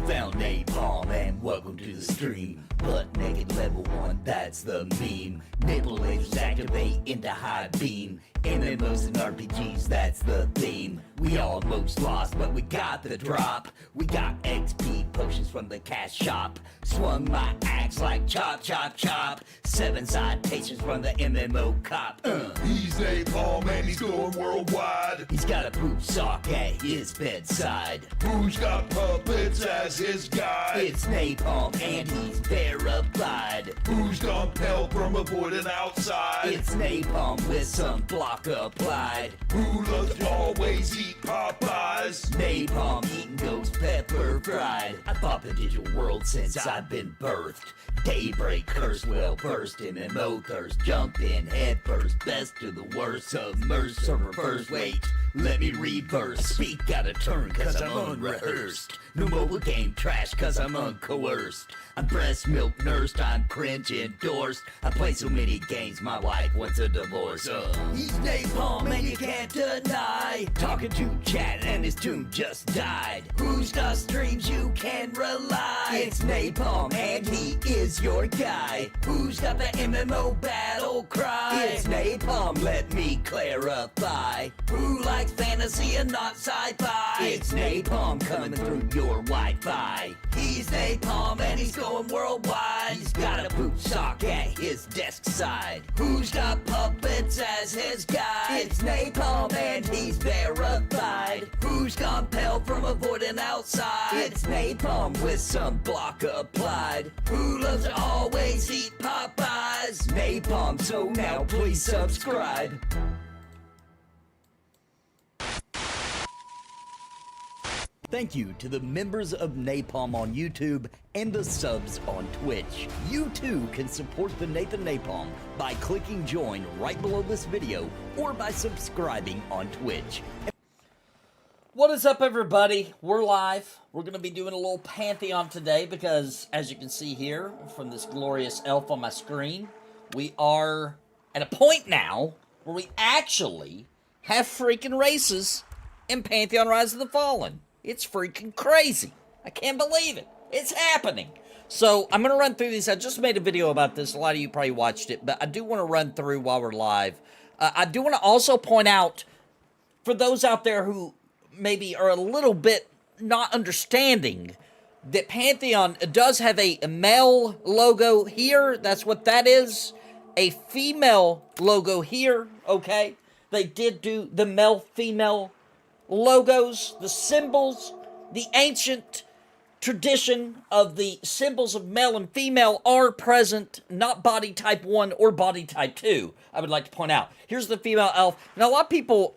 found napalm and welcome to the stream. Butt naked level 1, that's the meme. Nipple lasers activate into high beam. MMOs and RPGs, that's the theme. We almost lost, but we got the drop. We got XP potions from the cash shop. Swung my axe like chop, chop, chop. 7 citations from the MMO cop. He's napalm and he's going worldwide. He's got a boot sock at his bedside. Who's got puppets as his guide? It's napalm and he's verified. Who's gone pale from avoiding outside? It's napalm with some block applied. Who loves to always eat Popeyes? Napalm eating ghost pepper fried. I thought the digital world since I've been birthed. Daybreak curse, well burst, MMO thirst. Jumped in head first, best to the worst. Submerged server first, wait, let me reverse. Speak out of turn cause I'm unrehearsed. No mobile game trash cause I'm uncoerced. I'm breast milk nursed, I'm cringe endorsed. I play so many games, my wife wants a divorce. He's napalm and you can't deny. Talking to chat and his tune just died. Who's got streams you can rely? It's napalm and he is your guy. Who's got the MMO battle cry? It's napalm, let me clarify. Who likes fantasy and not sci-fi? It's napalm coming through your Wi-Fi. He's napalm and he's going worldwide. He's got a boot sock at his desk side. Who's got puppets as his guide? It's napalm and he's verified. Who's gone pale from avoiding outside? It's napalm with some block applied. Who loves to always eat Popeyes? Napalm, so now please subscribe. Thank you to the members of Napalm on YouTube and the subs on Twitch. You too can support the Nathan Napalm by clicking join right below this video or by subscribing on Twitch. What is up, everybody? We're live. We're going to be doing a little Pantheon today because, as you can see here from this glorious elf on my screen, we are at a point now where we actually have freaking races in Pantheon Rise of the Fallen. It's freaking crazy. I can't believe it. It's happening. So I'm going to run through these. I just made a video about this. A lot of you probably watched it, but I do want to run through while we're live. I do want to also point out, for those out there who maybe are a little bit not understanding, that Pantheon does have a male logo here. That's what that is. A female logo here, okay? They did do the male-female logos, the symbols, the ancient tradition of the symbols of male and female are present, not body type 1 or body type 2, I would like to point out. Here's the female elf. Now, a lot of people,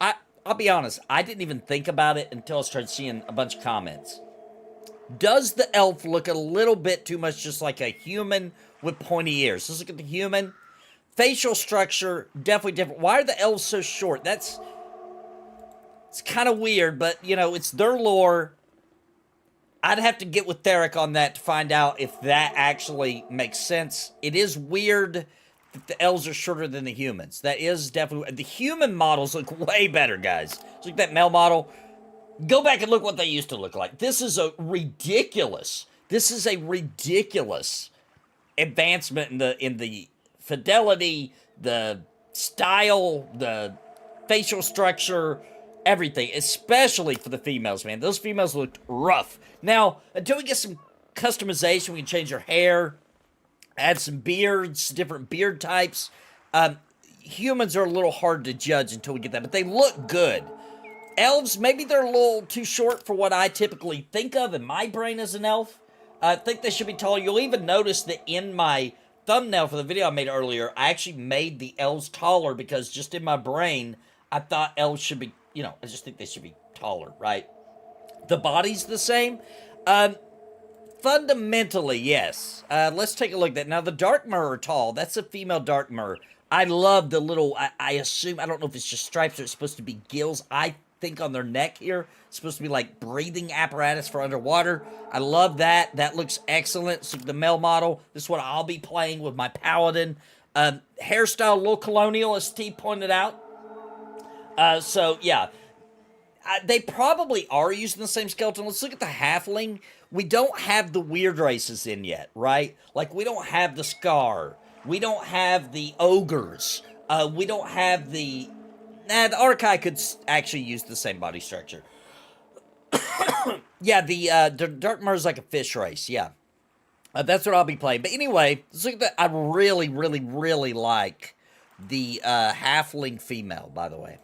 I'll be honest, I didn't even think about it until I started seeing a bunch of comments. Does the elf look a little bit too much just like a human with pointy ears? Let's look at the human. Facial structure, definitely different. Why are the elves so short? It's kind of weird, but, you know, it's their lore. I'd have to get with Theric on that to find out if that actually makes sense. It is weird that the elves are shorter than the humans. That is definitely... The human models look way better, guys. Look at that male model. Go back and look what they used to look like. This is a ridiculous... This is a ridiculous advancement in the fidelity, the style, the facial structure, everything, especially for the females, man. Those females looked rough. Now, until we get some customization, we can change their hair, add some beards, different beard types. Humans are a little hard to judge until we get that, but they look good. Elves, maybe they're a little too short for what I typically think of in my brain as an elf. I think they should be taller. You'll even notice that in my thumbnail for the video I made earlier, I actually made the elves taller because just in my brain, I thought elves should be, you know, I just think they should be taller, right? The body's the same. Fundamentally, yes. Let's take a look at that. Now, the Dark Myr are tall. That's a female Dark Myr. I love the little, I assume, I don't know if it's just stripes or it's supposed to be gills. I think on their neck here, it's supposed to be like breathing apparatus for underwater. I love that. That looks excellent. So the male model, this is what I'll be playing with my Paladin. Hairstyle, a little colonial, as Steve pointed out. So, yeah. They probably are using the same skeleton. Let's look at the halfling. we don't have the weird races in yet, right? Like, we don't have the Scar. We don't have the Ogres. We don't have the... Nah, the Archai could actually use the same body structure. Yeah, the Dark Myr is like a fish race, yeah. That's what I'll be playing. But anyway, let's look at that. I really, really, really like the halfling female, by the way.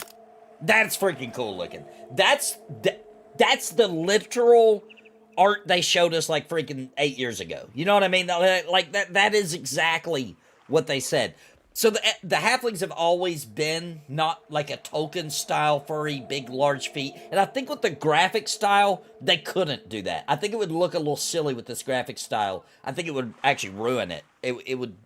That's freaking cool looking. That's the literal art they showed us like freaking 8 years ago. You know what I mean? Like that is exactly what they said. So the halflings have always been not like a token style furry, big, large feet. And I think with the graphic style, they couldn't do that. I think it would look a little silly with this graphic style. I think it would actually ruin it. It would.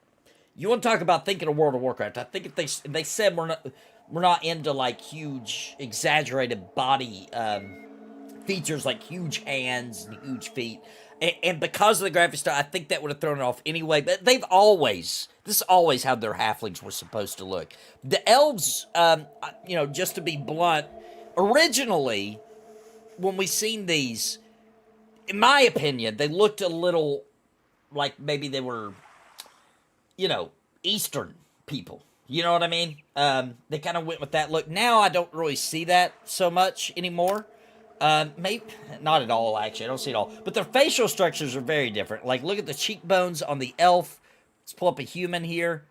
You want to talk about thinking of World of Warcraft? I think if they said we're not into like huge, exaggerated body features like huge hands and huge feet. And because of the graphic style, I think that would have thrown it off anyway. But this is always how their halflings were supposed to look. The elves, just to be blunt, originally, when we seen these, in my opinion, they looked a little like maybe they were, Eastern people. You know what I mean? They kind of went with that look. Now I don't really see that so much anymore. Maybe not at all, actually. I don't see it all. But their facial structures are very different. Like, look at the cheekbones on the elf. Let's pull up a human here.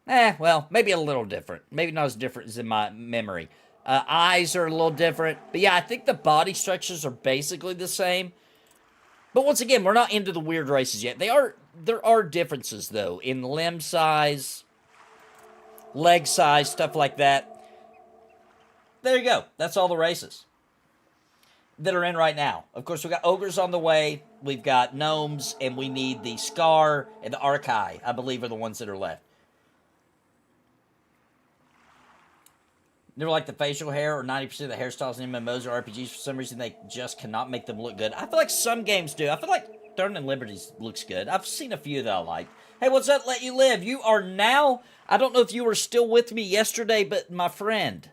Well, maybe a little different. Maybe not as different as in my memory. Eyes are a little different. But yeah, I think the body structures are basically the same. But once again, we're not into the weird races yet. There are differences, though, in limb size, leg size, stuff like that. There you go. That's all the races that are in right now. Of course, we've got ogres on the way, we've got gnomes, and we need the Scar and the Archai, I believe, are the ones that are left. Never like the facial hair, or 90% of the hairstyles in MMOs or RPGs. For some reason, they just cannot make them look good. I feel like some games do. I feel like Throne and Liberties looks good. I've seen a few that I like. Hey, what's up, Let You Live? You are now... I don't know if you were still with me yesterday, but my friend...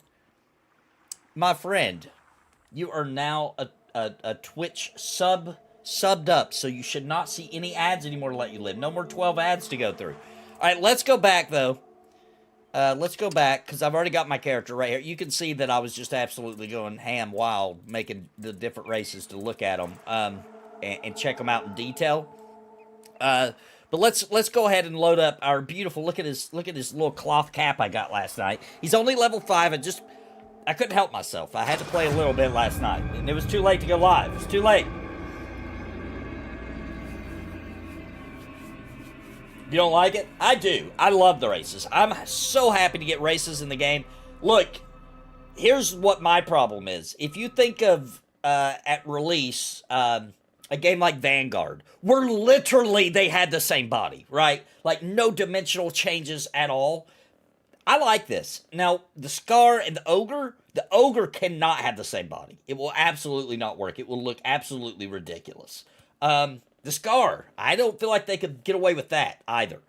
You are now a Twitch subbed up, so you should not see any ads anymore to Let You Live. No more 12 ads to go through. All right, let's go back, though. Let's go back, because I've already got my character right here. You can see that I was just absolutely going ham wild, making the different races to look at them and check them out in detail. But let's go ahead and load up our beautiful... Look at his little cloth cap I got last night. He's only level 5, and I couldn't help myself. I had to play a little bit last night, and it was too late to go live. It was too late. You don't like it? I do. I love the races. I'm so happy to get races in the game. Look, here's what my problem is. If you think of, at release, a game like Vanguard, where literally they had the same body, right? Like, no dimensional changes at all. I like this. Now, the Scar and the Ogre cannot have the same body. It will absolutely not work. It will look absolutely ridiculous. The Scar, I don't feel like they could get away with that either.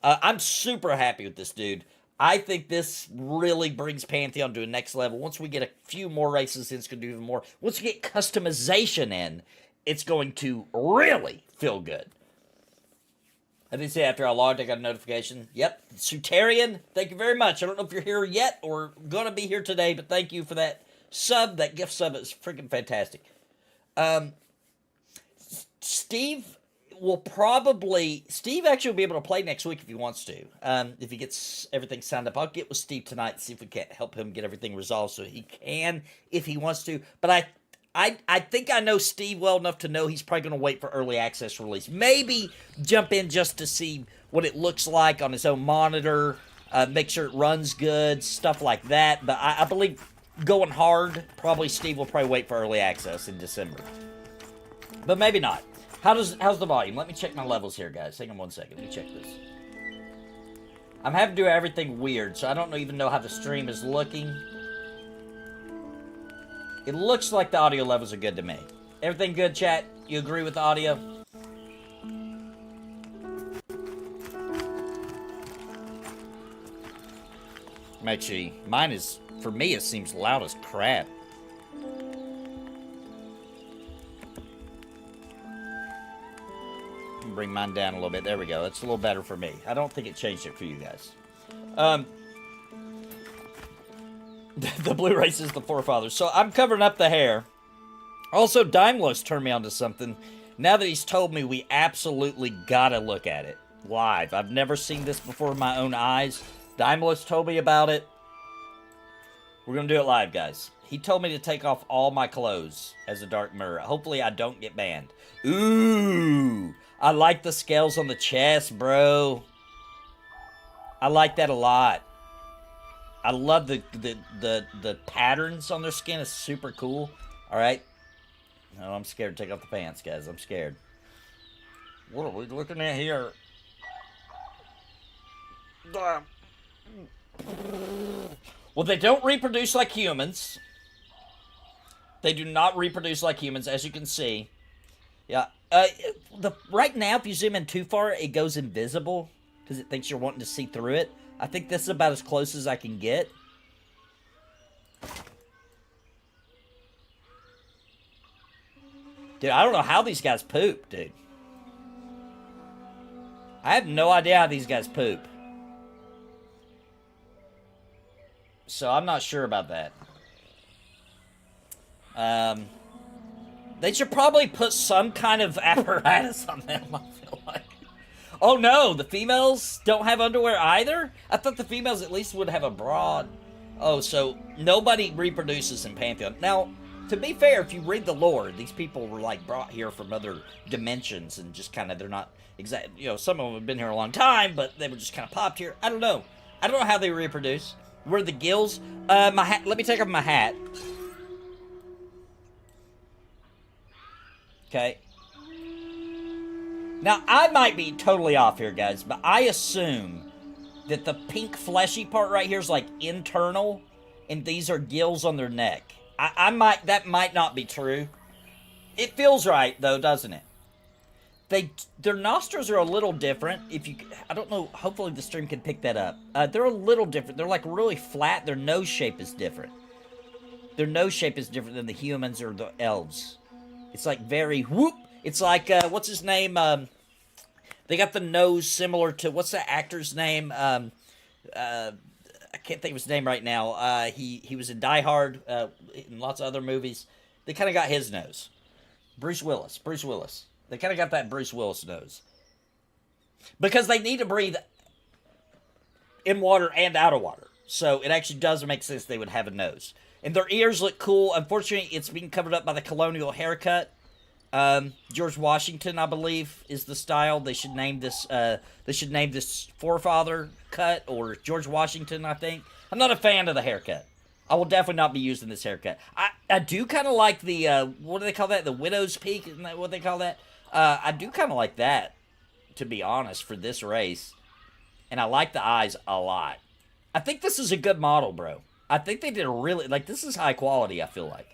I'm super happy with this dude. I think this really brings Pantheon to a next level. Once we get a few more races in, it's going to do even more. Once we get customization in, it's going to really feel good. I did say after I logged, I got a notification. Yep, Sutarian, thank you very much. I don't know if you're here yet or going to be here today, but thank you for that sub, that gift sub. It's freaking fantastic. Steve actually will be able to play next week if he wants to. If he gets everything signed up, I'll get with Steve tonight and see if we can't help him get everything resolved so he can if he wants to. But I think I know Steve well enough to know he's probably going to wait for early access release. Maybe jump in just to see what it looks like on his own monitor, make sure it runs good, stuff like that. But I believe going hard, probably Steve will probably wait for early access in December. But maybe not. How's the volume? Let me check my levels here, guys. Hang on 1 second. Let me check this. I'm having to do everything weird, so I don't even know how the stream is looking. It looks like the audio levels are good to me. Everything good, chat? You agree with the audio? Actually, mine is, for me, it seems loud as crap. can bring mine down a little bit. There we go. That's a little better for me. I don't think it changed it for you guys. The blue race is the forefathers. So I'm covering up the hair. Also, Daimlos turned me onto something. Now that he's told me, we absolutely gotta look at it live. I've never seen this before with my own eyes. Daimlos told me about it. We're gonna do it live, guys. He told me to take off all my clothes as a Dark Myr. Hopefully I don't get banned. Ooh, I like the scales on the chest, bro. I like that a lot. I love the patterns on their skin. It's super cool. All right. No, I'm scared to take off the pants, guys. I'm scared. What are we looking at here? Well, they don't reproduce like humans. They do not reproduce like humans, as you can see. Yeah. Right now, if you zoom in too far, it goes invisible because it thinks you're wanting to see through it. I think this is about as close as I can get. Dude, I don't know how these guys poop, dude. I have no idea how these guys poop. So I'm not sure about that. They should probably put some kind of apparatus on them, I feel like. Oh no, the females don't have underwear either? I thought the females at least would have a bra. Oh, so nobody reproduces in Pantheon. Now, to be fair, if you read the lore, these people were like brought here from other dimensions and just kind of, they're not exact, you know, some of them have been here a long time, but they were just kind of popped here. I don't know. I don't know how they reproduce. Where are the gills? My hat, let me take off my hat. Okay. Now, I might be totally off here, guys, but I assume that the pink fleshy part right here is like internal, and these are gills on their neck. That might not be true. It feels right, though, doesn't it? Their nostrils are a little different. I don't know, hopefully the stream can pick that up. They're a little different. They're like really flat. Their nose shape is different. Their nose shape is different than the humans or the elves. It's like very whoop. It's like, what's his name? They got the nose similar to, what's that actor's name? I can't think of his name right now. He was in Die Hard, in lots of other movies. They kind of got his nose. Bruce Willis. They kind of got that Bruce Willis nose. Because they need to breathe in water and out of water. So it actually does make sense they would have a nose. And their ears look cool. Unfortunately, it's being covered up by the colonial haircut. George Washington, I believe, is the style. They should name this forefather cut, or George Washington, I think. I'm not a fan of the haircut. I will definitely not be using this haircut. I do kind of like the, what do they call that? The widow's peak? Isn't that what they call that? I do kind of like that, to be honest, for this race. And I like the eyes a lot. I think this is a good model, bro. I think they did a really, like, this is high quality, I feel like.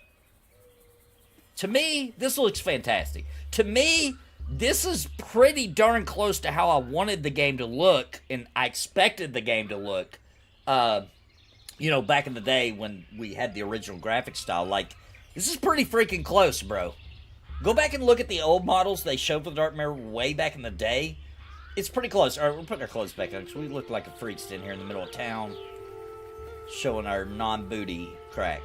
To me, this looks fantastic. To me, this is pretty darn close to how I wanted the game to look, and I expected the game to look, you know, back in the day when we had the original graphic style. Like, this is pretty freaking close, bro. Go back and look at the old models they showed for the Dark Myr way back in the day. It's pretty close. All right, we'll put our clothes back on, because we look like a freaks in here in the middle of town, showing our non-booty crack.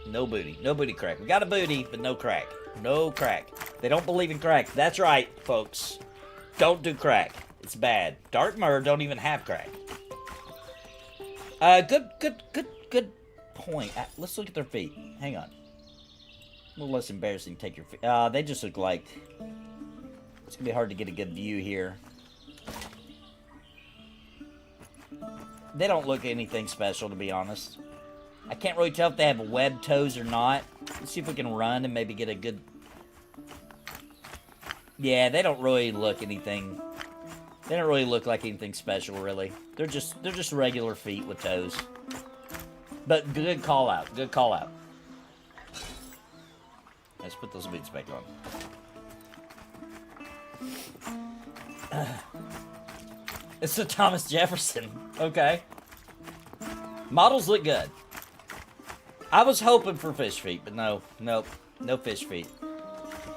No booty. No booty crack. We got a booty, but no crack. No crack. They don't believe in crack. That's right, folks. Don't do crack. It's bad. Dark Myr don't even have crack. Good point. Let's look at their feet. Hang on. A little less embarrassing. Take your feet. They just look like... It's going to be hard to get a good view here. They don't look anything special, to be honest. I can't really tell if they have webbed toes or not. Let's see if we can run and maybe get a good... Yeah, they don't really look anything... They don't really look like anything special, really. They're just regular feet with toes. But good call out. Good call out. Let's put those boots back on. It's the Thomas Jefferson. Okay. Models look good. I was hoping for fish feet, but no. Nope. No fish feet.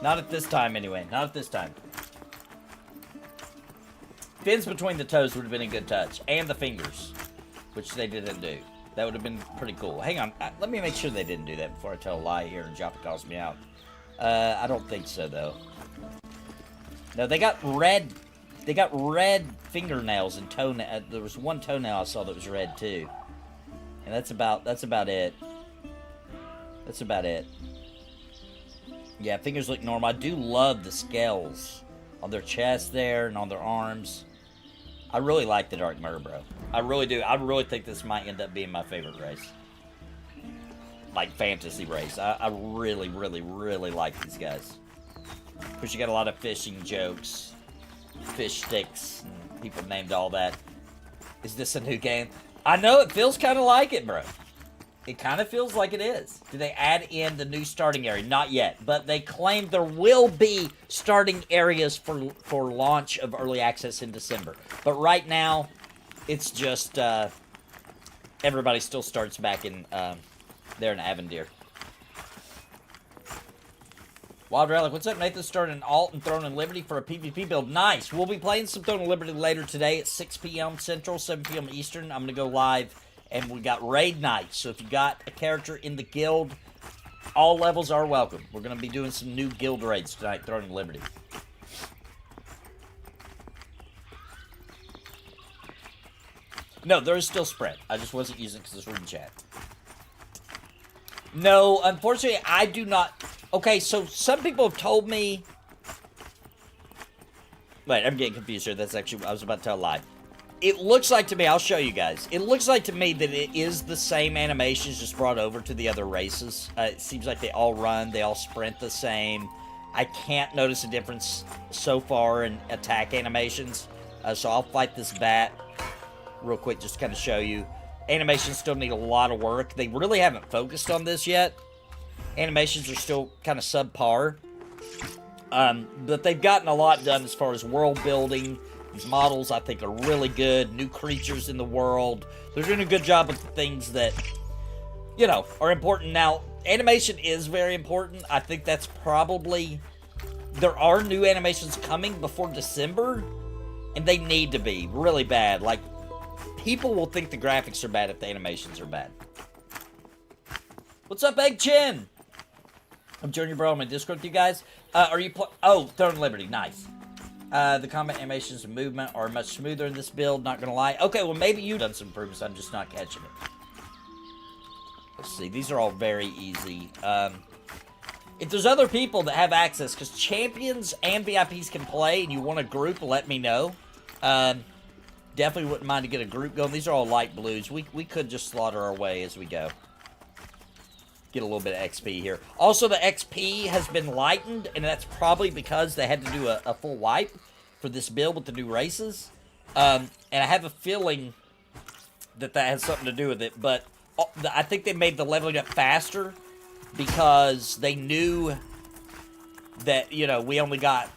Not at this time, anyway. Not at this time. Fins between the toes would have been a good touch. And the fingers, which they didn't do. That would have been pretty cool. Hang on. Let me make sure they didn't do that before I tell a lie here and Joppa calls me out. I don't think so, though. No, they got red... They got red fingernails and toenail. There was one toenail I saw that was red, too. And that's about it. That's about it. Yeah, fingers look normal. I do love the scales on their chest there and on their arms. I really like the Dark Myr, bro. I really do. I really think this might end up being my favorite race. Like, fantasy race. I really, really, really like these guys. Of course, you got a lot of fishing jokes. Fish sticks. And people named all that. Is this a new game? I know, it feels kind of like it, bro. It kind of feels like it is. Do they add in the new starting area? Not yet, but they claim there will be starting areas for launch of early access in December. But right now, it's just everybody still starts back in there in Avendir. Wild Relic, what's up, Nathan? Started an alt and Throne and Liberty for a PvP build. Nice. We'll be playing some Throne and Liberty later today at 6 p.m. Central, 7 p.m. Eastern. I'm going to go live. And we got raid night, so if you got a character in the guild, all levels are welcome. We're going to be doing some new guild raids tonight, Throne and Liberty. No, there is still spread. I just wasn't using it because it's reading chat. No, unfortunately, I do not... Okay, so some people have told me... Wait, I'm getting confused here. That's actually... I was about to tell a lie. It looks like to me, I'll show you guys. It looks like to me that it is the same animations just brought over to the other races. It seems like they all run, they all sprint the same. I can't notice a difference so far in attack animations. So I'll fight this bat real quick just to kind of show you. Animations still need a lot of work. They really haven't focused on this yet. Animations are still kind of subpar. But they've gotten a lot done as far as world building. These models, I think, are really good. New creatures in the world. They're doing a good job with the things that, you know, are important. Now, animation is very important. I think that's probably... There are new animations coming before December, and they need to be really bad. Like, people will think the graphics are bad if the animations are bad. What's up, Egg Chin? I'm Junior Bro. I'm in Discord with you guys. Are you... Oh, Throne Liberty. Nice. The combat animations and movement are much smoother in this build, not gonna lie. Okay, well, maybe you've done some improvements, I'm just not catching it. Let's see, these are all very easy. If there's other people that have access, because champions and VIPs can play, and you want a group, let me know. Definitely wouldn't mind to get a group going. These are all light blues. We could just slaughter our way as we go. Get a little bit of XP here. Also, the XP has been lightened, and that's probably because they had to do a full wipe for this build with the new races. And I have a feeling that that has something to do with it, but I think they made the leveling up faster because they knew that, you know, we only got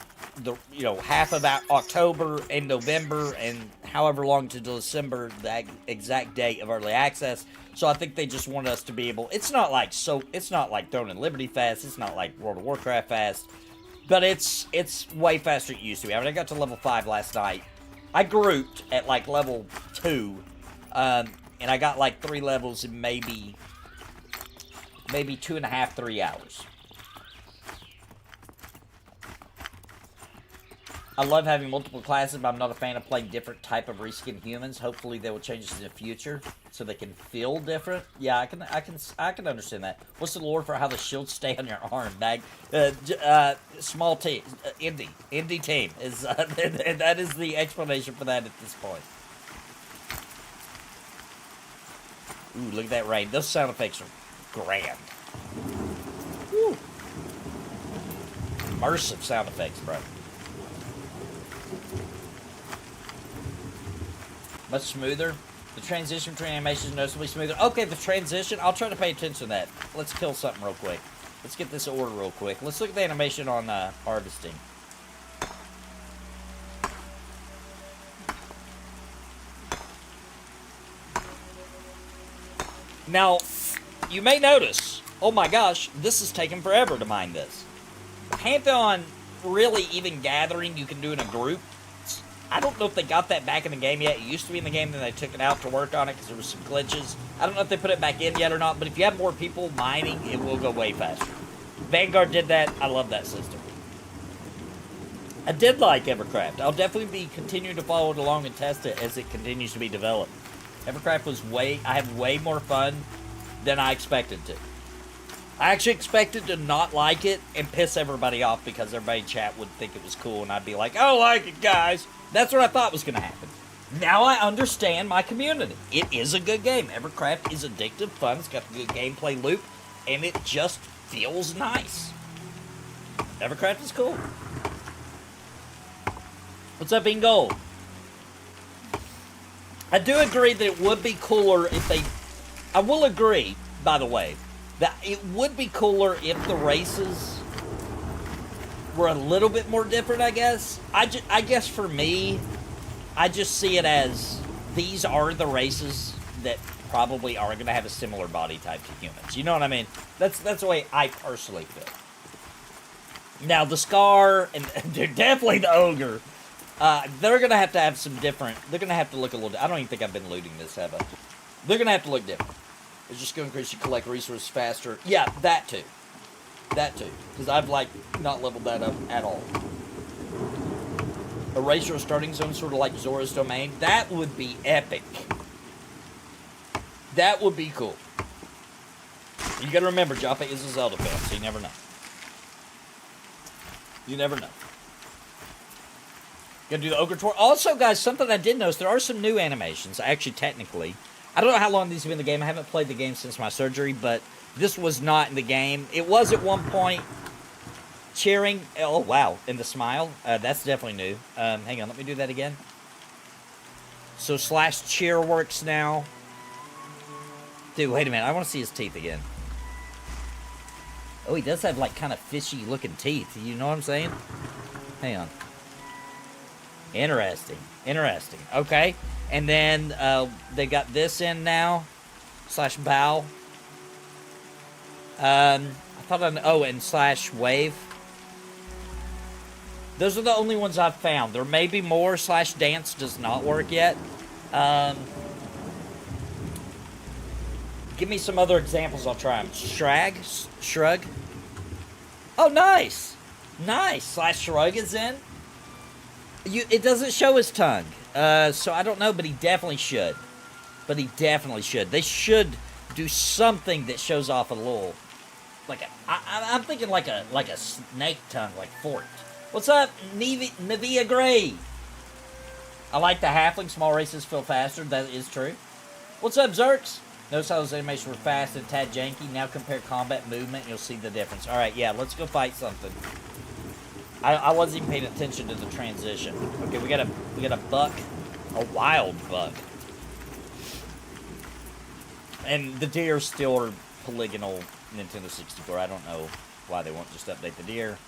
the, you know, half of October and November and however long to December, the exact date of early access. So I think they just want us to be able... It's not like Throne and Liberty fast. It's not like World of Warcraft fast. But it's way faster than it used to be. I mean, I got to level 5 last night. I grouped at like level 2. And I got like 3 levels in maybe 2.5, 3 hours. I love having multiple classes, but I'm not a fan of playing different type of reskinned humans. Hopefully they will change this in the future so they can feel different. Yeah, I can understand that. What's the lore for how the shields stay on your arm, Bag? Small team, indie team is that is the explanation for that at this point. Ooh, look at that rain. Those sound effects are grand. Woo. Immersive sound effects, bro. Much smoother. The transition between animations is noticeably smoother. Okay, the transition. I'll try to pay attention to that. Let's kill something real quick. Let's get this order real quick. Let's look at the animation on harvesting. Now, you may notice, oh my gosh, this is taking forever to mine this. Pantheon, really even gathering you can do in a group, I don't know if they got that back in the game yet. It used to be in the game, then they took it out to work on it because there was some glitches. I don't know if they put it back in yet or not, but if you have more people mining, it will go way faster. Vanguard did that. I love that system. I did like Evercraft. I'll definitely be continuing to follow it along and test it as it continues to be developed. Evercraft was I had way more fun than I expected to. I actually expected to not like it and piss everybody off because everybody in chat would think it was cool and I'd be like, I don't like it, guys. That's what I thought was going to happen. Now I understand my community. It is a good game. Evercraft is addictive, fun. It's got a good gameplay loop, and it just feels nice. Evercraft is cool. What's up, Bean Gold? I do agree that it would be cooler if they... I will agree, by the way, that it would be cooler if the races were a little bit more different, I guess. I guess for me, I just see it as these are the races that probably are going to have a similar body type to humans. You know what I mean? That's the way I personally feel. Now, the Scar, and definitely the Ogre, they're going to have some different... They're going to have to look a little... I don't even think I've been looting this, have I? They're going to have to look different. It's just going to increase you collect resources faster. Yeah, that too. That too. Because I've, like, not leveled that up at all. Erase your starting zone, sort of like Zora's Domain. That would be epic. That would be cool. You got to remember, Joppa is a Zelda fan, so you never know. You never know. Gonna do the Ogre Tour. Also, guys, something I did notice, there are some new animations, actually, technically. I don't know how long these have been in the game. I haven't played the game since my surgery, but this was not in the game. It was at one point cheering. Oh, wow. And the smile. That's definitely new. Hang on. Let me do that again. So, slash cheer works now. Dude, wait a minute. I want to see his teeth again. Oh, he does have, like, kind of fishy-looking teeth. You know what I'm saying? Hang on. Interesting. Interesting. Okay. And then they got this in now. Slash bow. I thought and slash wave. Those are the only ones I've found. There may be more. Slash dance does not work yet. Give me some other examples. I'll try them. Shrug. Oh, nice. Nice. Slash shrug is in. It doesn't show his tongue. So I don't know, but he definitely should. They should do something that shows off a little, like I'm thinking like a snake tongue, like forked. What's up, Navia Gray? I like the halfling. Small races feel faster. That is true. What's up, Zerks? Notice how those animations were fast and tad janky. Now compare combat movement, and you'll see the difference. All right, yeah, let's go fight something. I wasn't even paying attention to the transition. Okay, we got a buck, a wild buck, and the deer still are polygonal Nintendo 64. I don't know why they won't just update the deer.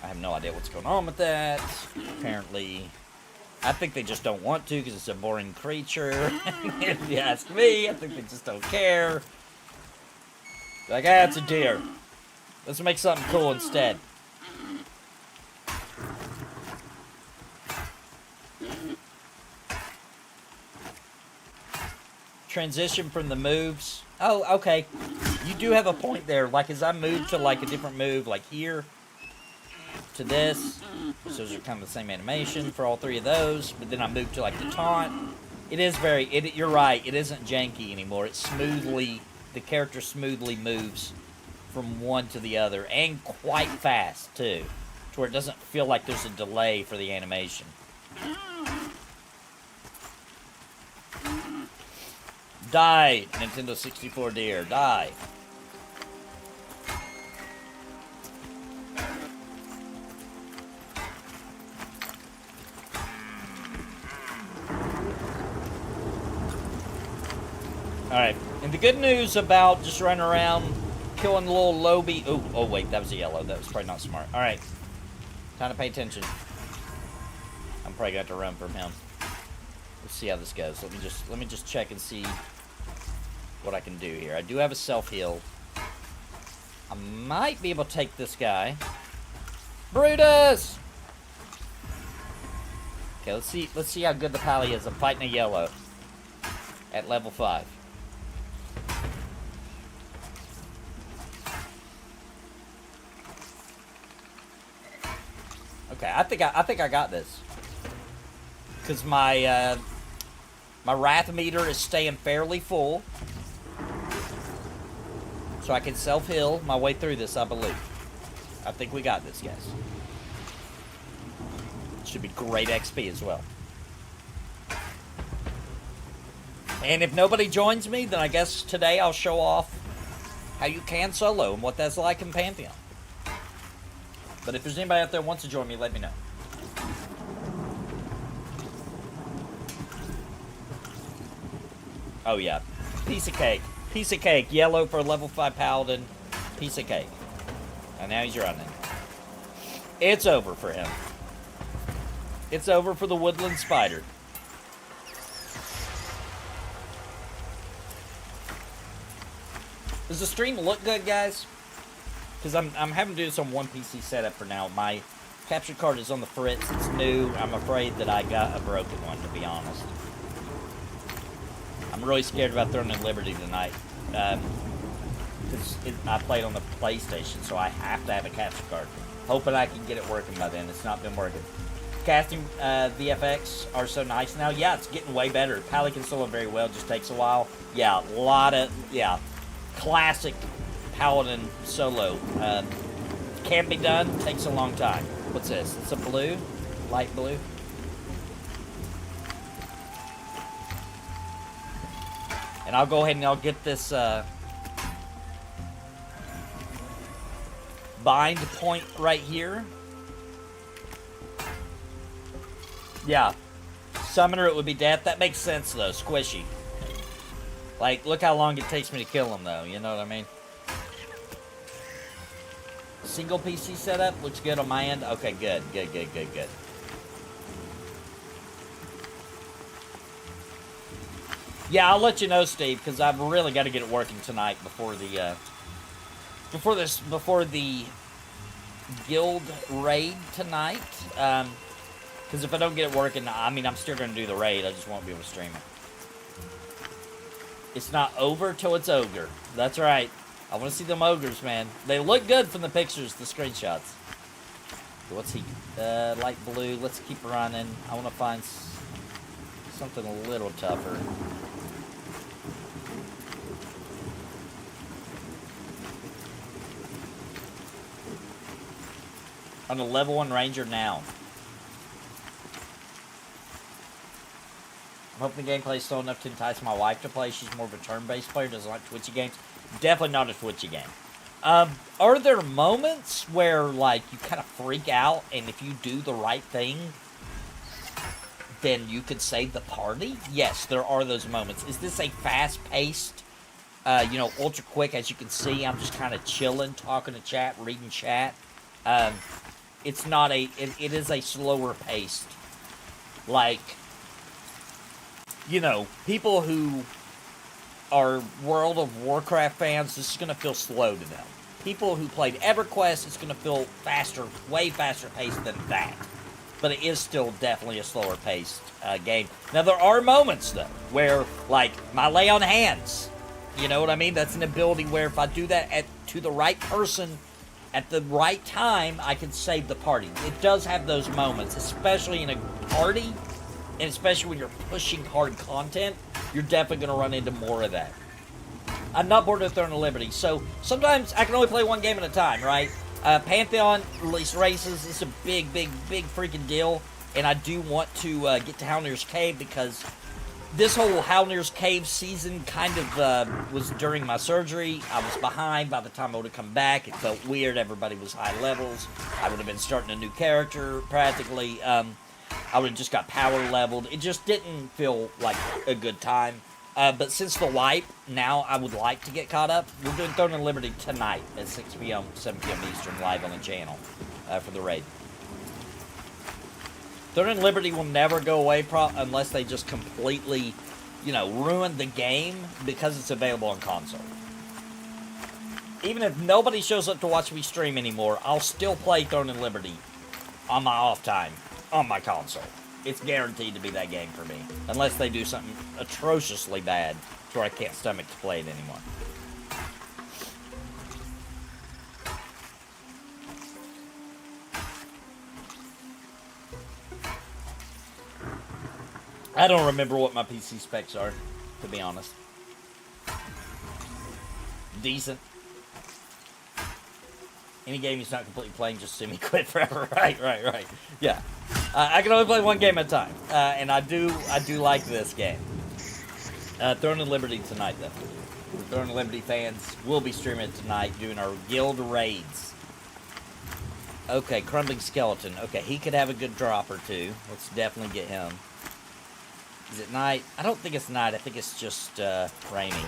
I have no idea what's going on with that. Apparently, I think they just don't want to because it's a boring creature. If you ask me, I think they just don't care. Like, it's a deer. Let's make something cool instead. Transition from the moves. Oh, okay. You do have a point there. Like, as I move to, like, a different move, like here to this. So those are kind of the same animation for all three of those. But then I move to, like, the taunt. It is you're right. It isn't janky anymore. It's smoothly, the character smoothly moves from one to the other. And quite fast, too. To where it doesn't feel like there's a delay for the animation. Die, Nintendo 64 deer, die. Alright, and the good news about just running around, killing the little lobby... Oh, wait, that was a yellow. That was probably not smart. Alright, time to pay attention. I'm probably going to have to run from him. Let's see how this goes. Let me just check and see what I can do here. I do have a self-heal. I might be able to take this guy. Brutus! Okay, let's see how good the pally is. I'm fighting a yellow at level 5. Okay, I think I got this. Cause my wrath meter is staying fairly full. So I can self-heal my way through this, I believe. I think we got this, guys. Should be great XP as well. And if nobody joins me, then I guess today I'll show off how you can solo and what that's like in Pantheon. But if there's anybody out there who wants to join me, let me know. Oh yeah, piece of cake. Piece of cake. Yellow for a level 5 paladin. Piece of cake. And now he's running. It's over for him. It's over for the woodland spider. Does the stream look good, guys? Because I'm having to do this on one PC setup for now. My capture card is on the fritz. It's new. I'm afraid that I got a broken one, to be honest. I'm really scared about Throne and Liberty tonight. Because I played on the PlayStation, so I have to have a capture card. Hoping I can get it working by then. It's not been working. Casting VFX are so nice now. Yeah, it's getting way better. Pally can solo very well. Just takes a while. Yeah, a lot of... Yeah. Classic Paladin solo. Can be done. Takes a long time. What's this? It's a blue? Light blue? And I'll go ahead and I'll get this bind point right here. Yeah. Summoner, it would be death. That makes sense, though. Squishy. Like, look how long it takes me to kill him, though. You know what I mean? Single PC setup. Looks good on my end. Okay, good. Good. Yeah, I'll let you know, Steve, because I've really got to get it working tonight before the before the guild raid tonight. Because if I don't get it working, I mean, I'm still going to do the raid. I just won't be able to stream it. It's not over till it's ogre. That's right. I want to see them ogres, man. They look good from the pictures, the screenshots. What's he? Light blue. Let's keep running. I want to find something a little tougher. I'm a level 1 ranger now. I'm hoping the gameplay is slow enough to entice my wife to play. She's more of a turn-based player, doesn't like twitchy games. Definitely not a twitchy game. Are there moments where, like, you kind of freak out, and if you do the right thing, then you could save the party? Yes, there are those moments. Is this a fast-paced, ultra quick? As you can see, I'm just kind of chilling, talking to chat, reading chat. It's not a... It is a slower-paced, like... people who are World of Warcraft fans, this is going to feel slow to them. People who played EverQuest, it's going to feel faster, way faster paced than that. But it is still definitely a slower paced game. Now, there are moments, though, where, like, my lay on hands, you know what I mean? That's an ability where if I do that to the right person at the right time, I can save the party. It does have those moments, especially in a party. And especially when you're pushing hard content, you're definitely going to run into more of that. I'm not bored of Throne of Liberty, so sometimes I can only play one game at a time, right? Pantheon, release races, it's a big freaking deal. And I do want to get to Halnir's Cave because this whole Halnir's Cave season kind of was during my surgery. I was behind by the time I would have come back. It felt weird. Everybody was high levels. I would have been starting a new character practically. I would have just got power leveled. It just didn't feel like a good time. But since the wipe, now I would like to get caught up. We're doing Throne and Liberty tonight at 6 p.m., 7 p.m. Eastern, live on the channel for the raid. Throne and Liberty will never go away unless they just completely, ruin the game because it's available on console. Even if nobody shows up to watch me stream anymore, I'll still play Throne and Liberty on my off time. On my console. It's guaranteed to be that game for me. Unless they do something atrociously bad to where I can't stomach to play it anymore. I don't remember what my PC specs are, to be honest. Decent. Any game he's not completely playing, just see me quit forever. Right. Yeah. I can only play one game at a time. And I do like this game. Throne of Liberty tonight, though. Throne of Liberty fans will be streaming it tonight, doing our guild raids. Okay, Crumbling Skeleton. Okay, he could have a good drop or two. Let's definitely get him. Is it night? I don't think it's night. I think it's just raining.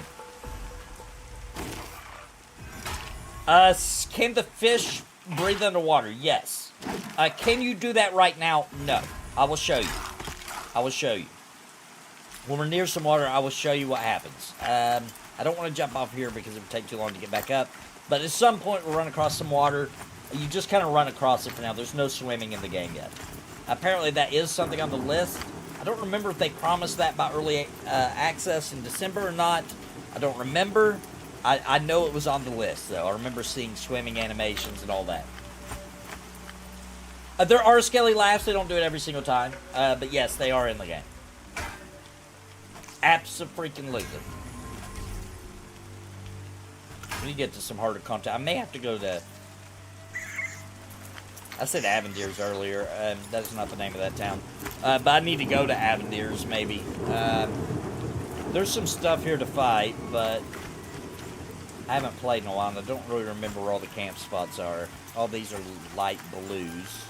Can the fish breathe underwater? Yes. Can you do that right now? No. I will show you. I will show you. When we're near some water, I will show you what happens. I don't want to jump off here because it would take too long to get back up. But at some point, we'll run across some water. You just kind of run across it for now. There's no swimming in the game yet. Apparently, that is something on the list. I don't remember if they promised that by early access in December or not. I don't remember. I know it was on the list, though. I remember seeing swimming animations and all that. There are Skelly Laughs. They don't do it every single time. But yes, they are in the game. Abso-freaking-lutely. When you get to some harder content, I may have to go to... I said Avendiers earlier. That is not the name of that town. But I need to go to Avendiers, maybe. There's some stuff here to fight, but I haven't played in a while, and I don't really remember where all the camp spots are. All these are light blues.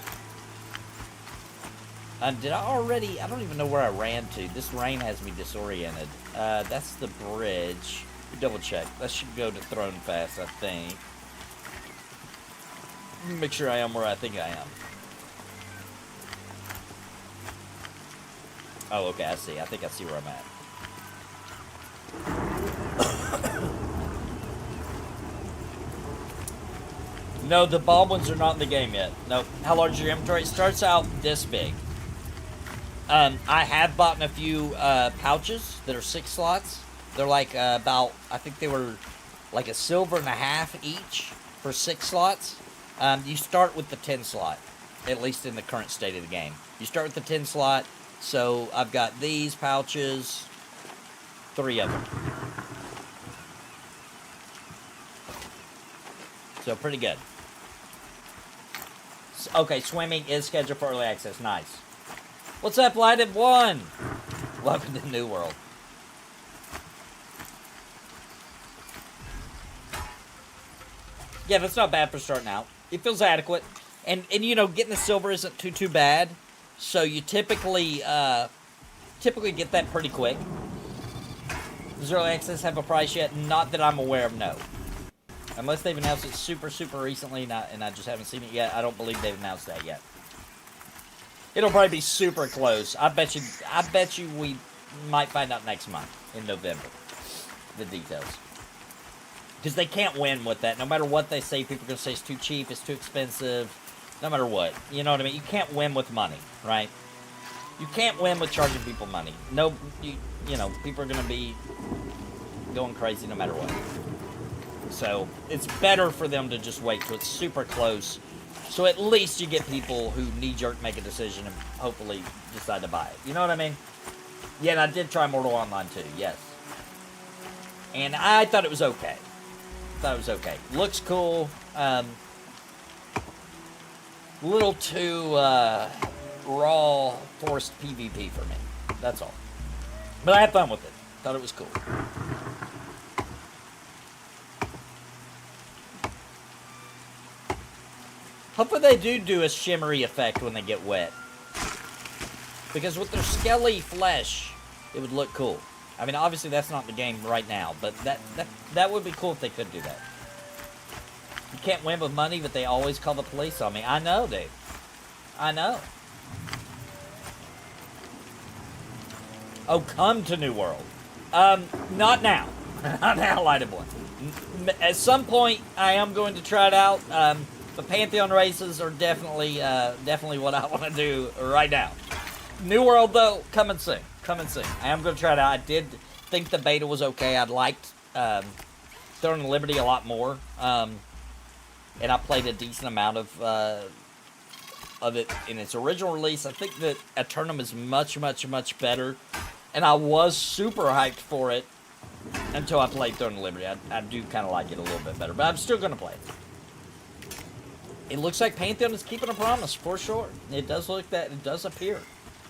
Did I already... I don't even know where I ran to. This rain has me disoriented. That's the bridge. Double check. That should go to Throne Fast, I think. Make sure I am where I think I am. Oh, okay, I see. I think I see where I'm at. No, the bomb ones are not in the game yet. Nope. How large is your inventory? It starts out this big. I have bought a few pouches that are 6 slots. They're like about, I think they were like $1.50 each for 6 slots. You start with the 10 slot, at least in the current state of the game. You start with the 10 slot, so I've got these pouches, 3 of them. So pretty good. Okay, swimming is scheduled for early access. Nice. What's up, Lighted One? Welcome to New World. Yeah, that's not bad for starting out. It feels adequate. And you know, getting the silver isn't too bad. So you typically get that pretty quick. Does early access have a price yet? Not that I'm aware of, no. Unless they've announced it super recently, and I just haven't seen it yet. I don't believe they've announced that yet. It'll probably be super close. I bet you we might find out next month in November. The details. Because they can't win with that. No matter what they say, people are going to say it's too cheap, it's too expensive. No matter what. You know what I mean? You can't win with money, right? You can't win with charging people money. No, you know, people are going to be going crazy no matter what. So, it's better for them to just wait till it's super close. So at least you get people who knee-jerk make a decision and hopefully decide to buy it. You know what I mean? Yeah, and I did try Mortal Online too, yes. And I thought it was okay. Looks cool. Little too raw, forced PvP for me. That's all. But I had fun with it. Thought it was cool. Hopefully they do a shimmery effect when they get wet. Because with their skelly flesh, it would look cool. I mean, obviously that's not in the game right now, but that would be cool if they could do that. You can't win with money, but they always call the police on me. I know, dude. I know. Oh, come to New World. Not now. Not now, Lighted One. At some point, I am going to try it out. The Pantheon races are definitely what I want to do right now. New World, though, coming soon. Coming soon. I am going to try it out. I did think the beta was okay. I liked Throne of Liberty a lot more. And I played a decent amount of it in its original release. I think that Eternum is much, much, much better. And I was super hyped for it until I played Throne of Liberty. I do kind of like it a little bit better. But I'm still going to play it. It looks like Pantheon is keeping a promise, for sure. It does look that. It does appear.